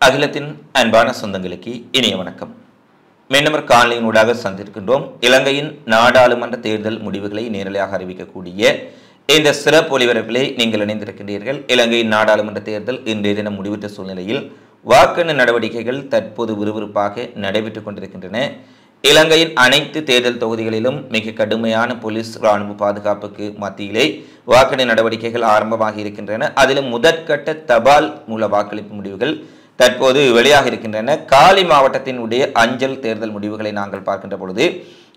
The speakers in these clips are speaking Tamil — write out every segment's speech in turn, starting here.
அகிலத்தின் அன்பான சொந்தங்களுக்கு இனிய வணக்கம். மீண்டும் காணொளியினூடாக சந்திக்கின்றோம். இலங்கையின் நாடாளுமன்ற தேர்தல் முடிவுகளை நேரலையாக அறிவிக்கக்கூடிய இந்த சிறப்பு ஒளிபரப்பிலே நீங்கள் இணைந்திருக்கின்றீர்கள். இலங்கையின் நாடாளுமன்ற தேர்தல் இன்றைய தினம் முடிவுற்ற சூழ்நிலையில் வாக்கெண்ணு நடவடிக்கைகள் தற்போது விறுவிறுப்பாக நடைபெற்றுக் கொண்டிருக்கின்றன. இலங்கையின் அனைத்து தேர்தல் தொகுதிகளிலும் மிக கடுமையான போலீஸ் இராணுவ பாதுகாப்புக்கு மத்தியிலே வாக்கெண்ணு நடவடிக்கைகள் ஆரம்பமாகி இருக்கின்றன. அதிலும் முதற்கட்ட தபால் மூல வாக்களிப்பு முடிவுகள் தற்போது வெளியாக இருக்கின்றன. காலி மாவட்டத்தினுடைய அஞ்சல் தேர்தல் முடிவுகளை நாங்கள் பார்க்கின்ற பொழுது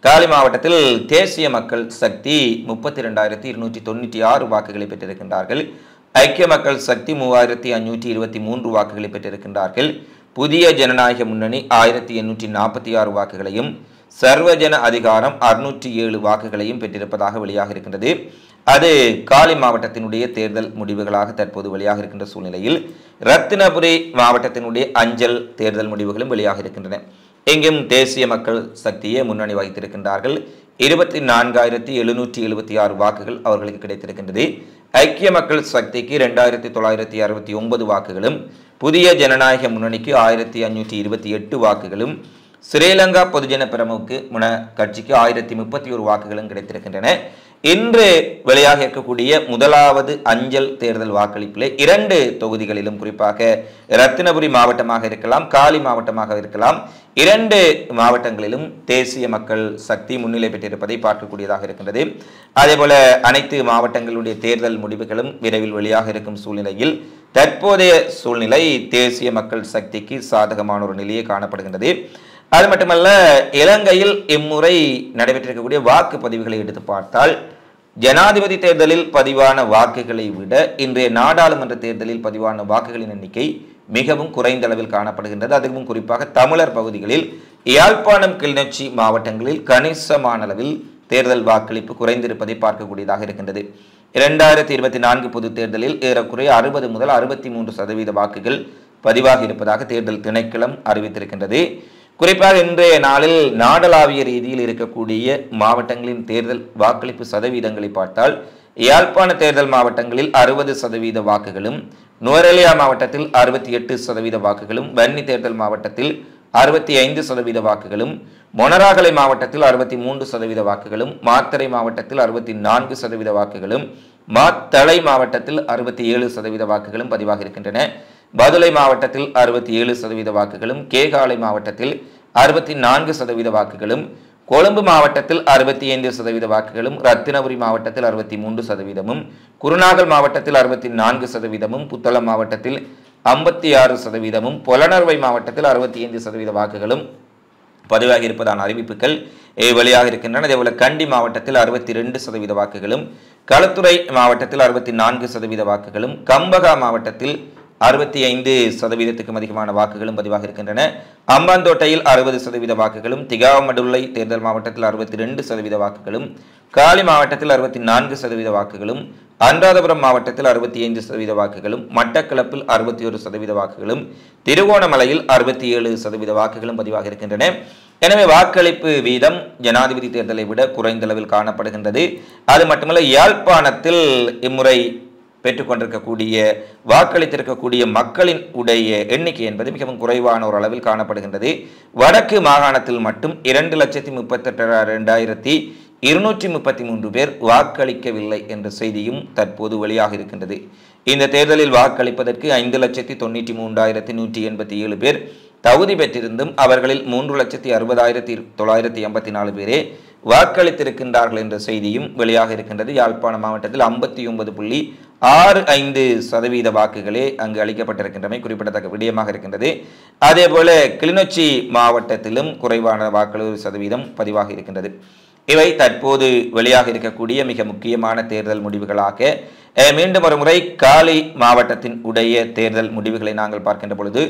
காலி மாவட்டத்தில் தேசிய மக்கள் சக்தி 32,296 வாக்குகளை பெற்றிருக்கின்றார்கள். ஐக்கிய மக்கள் சக்தி 3,523 வாக்குகளை பெற்றிருக்கின்றார்கள். புதிய ஜனநாயக முன்னணி 1,846 வாக்குகளையும் சர்வஜன அதிகாரம் 607 வாக்குகளையும் பெற்றிருப்பதாக வெளியாக இருக்கின்றது. அது காலி மாவட்டத்தினுடைய தேர்தல் முடிவுகளாக தற்போது வெளியாக இருக்கின்ற சூழ்நிலையில் ரத்தினபுரி மாவட்டத்தினுடைய அஞ்சல் தேர்தல் முடிவுகளும் வெளியாக இருக்கின்றன. எங்கும் தேசிய மக்கள் சக்தியை முன்னணி வகித்திருக்கின்றார்கள். 24,776 வாக்குகள் அவர்களுக்கு கிடைத்திருக்கின்றது. ஐக்கிய மக்கள் சக்திக்கு 2,969 வாக்குகளும் புதிய ஜனநாயக முன்னணிக்கு 1,528 வாக்குகளும் ஸ்ரீலங்கா பொதுஜன பிரமுக்கு கட்சிக்கு 1,031 வாக்குகளும் கிடைத்திருக்கின்றன. இன்று வெளியாக இருக்கக்கூடிய முதலாவது அஞ்சல் தேர்தல் வாக்களிப்பிலே 2 தொகுதிகளிலும் குறிப்பாக ரத்தினபுரி மாவட்டமாக இருக்கலாம், காலி மாவட்டமாக இருக்கலாம், 2 மாவட்டங்களிலும் தேசிய மக்கள் சக்தி முன்னிலை பெற்றிருப்பதை பார்க்கக்கூடியதாக இருக்கின்றது. அதேபோல அனைத்து மாவட்டங்களுடைய தேர்தல் முடிவுகளும் விரைவில் வெளியாக இருக்கும் சூழ்நிலையில் தற்போதைய சூழ்நிலை தேசிய மக்கள் சக்திக்கு சாதகமான ஒரு நிலையை காணப்படுகின்றது. அது மட்டுமல்ல, இலங்கையில் இம்முறை நடைபெற்றிருக்கக்கூடிய வாக்குப்பதிவுகளை எடுத்து பார்த்தால் ஜனாதிபதி தேர்தலில் பதிவான வாக்குகளை விட இன்றைய நாடாளுமன்ற தேர்தலில் பதிவான வாக்குகளின் எண்ணிக்கை மிகவும் குறைந்த அளவில் காணப்படுகின்றது. அதுவும் குறிப்பாக தமிழர் பகுதிகளில் யாழ்ப்பாணம், கிளிநொச்சி மாவட்டங்களில் கணிசமான அளவில் தேர்தல் வாக்களிப்பு குறைந்திருப்பதை பார்க்கக்கூடியதாக இருக்கின்றது. 2024 பொது தேர்தலில் ஏறக்குறைய 60 முதல் 63% வாக்குகள் பதிவாகி இருப்பதாக தேர்தல் திணைக்களம் அறிவித்திருக்கின்றது. குறிப்பாக இன்றைய நாளில் நாடளாவிய ரீதியில் இருக்கக்கூடிய மாவட்டங்களின் தேர்தல் வாக்களிப்பு சதவீதங்களை பார்த்தால் யாழ்ப்பாண தேர்தல் மாவட்டங்களில் 60% வாக்குகளும், நுவரெலியா மாவட்டத்தில் 68% வாக்குகளும், வன்னி தேர்தல் மாவட்டத்தில் 65% வாக்குகளும், மொனராகலை மாவட்டத்தில் 63% வாக்குகளும், மாத்தறை மாவட்டத்தில் 64% வாக்குகளும், மாத்தளை மாவட்டத்தில் 67% வாக்குகளும் பதிவாக இருக்கின்றன. பதுளை மாவட்டத்தில் 67% வாக்குகளும், கேகாலை மாவட்டத்தில் 64% வாக்குகளும், கொழும்பு மாவட்டத்தில் 65% வாக்குகளும், ரத்தினபுரி மாவட்டத்தில் 63%, குருநாகல் மாவட்டத்தில் 64%, புத்தளம் மாவட்டத்தில் 56%, பொலனறுவை மாவட்டத்தில் 65% வாக்குகளும் பதிவாகி இருப்பதான அறிவிப்புகள் வெளியாக இருக்கின்றன. அதேபோல கண்டி மாவட்டத்தில் 62% வாக்குகளும், களுத்துறை மாவட்டத்தில் 64% வாக்குகளும், கம்பகா மாவட்டத்தில் 65%க்கும் அதிகமான வாக்குகளும் பதிவாக இருக்கின்றன. அம்பாந்தோட்டையில் 60% வாக்குகளும், திகாமடுல்லை தேர்தல் மாவட்டத்தில் 62% வாக்குகளும், காலி மாவட்டத்தில் 64% வாக்குகளும், அனுராதபுரம் மாவட்டத்தில் 65% வாக்குகளும், மட்டக்களப்பில் 61% வாக்குகளும், திருகோணமலையில் 67% வாக்குகளும் பதிவாக இருக்கின்றன. எனவே வாக்களிப்பு வீதம் ஜனாதிபதி தேர்தலை விட குறைந்த அளவில் காணப்படுகின்றது. அது மட்டுமல்ல, யாழ்ப்பாணத்தில் இம்முறை பெற்றுக்கொண்டிருக்கக்கூடிய வாக்களித்திருக்கக்கூடிய மக்களின் உடைய எண்ணிக்கை என்பது மிகவும் குறைவான ஒரு அளவில் காணப்படுகின்றது. வடக்கு மாகாணத்தில் மட்டும் 2,38,233 பேர் வாக்களிக்கவில்லை என்ற செய்தியும் தற்போது வெளியாக இருக்கின்றது. இந்த தேர்தலில் வாக்களிப்பதற்கு 5,93,187 பேர் தகுதி பெற்றிருந்தும் அவர்களில் 3,60,984 பேரே வாக்களித்திருக்கின்றார்கள் என்ற செய்தியும் வெளியாக இருக்கின்றது. யாழ்ப்பாண மாவட்டத்தில் 59.65% வாக்குகளே அங்கு அளிக்கப்பட்டிருக்கின்றமை குறிப்பிடத்தக்க விடயமாக இருக்கின்றது. அதே போல கிளிநொச்சி மாவட்டத்திலும் குறைவான வாக்களிப்பு சதவீதம் பதிவாக இருக்கின்றது. இவை தற்போது வெளியாக இருக்கக்கூடிய மிக முக்கியமான தேர்தல் முடிவுகளாக மீண்டும் ஒரு முறை காலி மாவட்டத்தின் உடைய தேர்தல் முடிவுகளை நாங்கள் பார்க்கின்ற பொழுது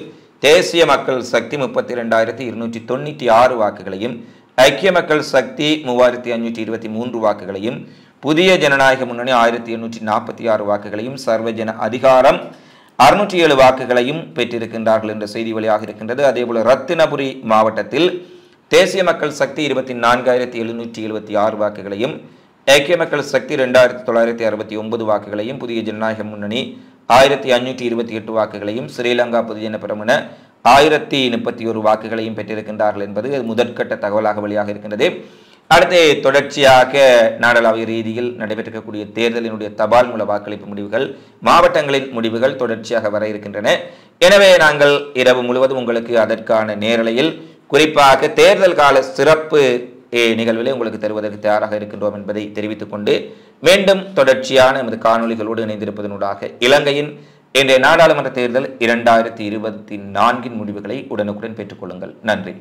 தேசிய மக்கள் சக்தி 32,296 வாக்குகளையும், ஐக்கிய மக்கள் சக்தி 3,523 வாக்குகளையும், புதிய ஜனநாயக முன்னணி 1,846 வாக்குகளையும், சர்வஜன அதிகாரம் 607 வாக்குகளையும் பெற்றிருக்கின்றார்கள் என்ற செய்தி வெளியாக இருக்கின்றது. அதேபோல ரத்தினபுரி மாவட்டத்தில் தேசிய மக்கள் சக்தி 24,776 வாக்குகளையும், ஐக்கிய மக்கள் சக்தி 2,969 வாக்குகளையும், புதிய ஜனநாயக முன்னணி 1528 வாக்குகளையும், ஸ்ரீலங்கா பொதுஜன பெரமுன 1031 வாக்குகளையும் பெற்றிருக்கின்றார்கள் என்பது முதற்கட்ட தகவலாக வெளியாக இருக்கின்றது. அடுத்து தொடர்ச்சியாக நாடளாவிய ரீதியில் நடைபெற்றிருக்கக்கூடிய தேர்தலினுடைய தபால் மூல வாக்களிப்பு முடிவுகள், மாவட்டங்களின் முடிவுகள் தொடர்ச்சியாக வர இருக்கின்றன. எனவே நாங்கள் இரவு முழுவதும் உங்களுக்கு அதற்கான நேரலையில் குறிப்பாக தேர்தல் கால சிறப்பு நிகழ்விலே உங்களுக்கு தருவதற்கு தயாராக இருக்கின்றோம் என்பதை தெரிவித்துக் கொண்டு மீண்டும் தொடர்ச்சியான எமது காணொலிகளோடு இணைந்திருப்பதனூடாக இலங்கையின் இன்றைய நாடாளுமன்ற தேர்தல் 2024 முடிவுகளை உடனுக்குடன் பெற்றுக்கொள்ளுங்கள். நன்றி.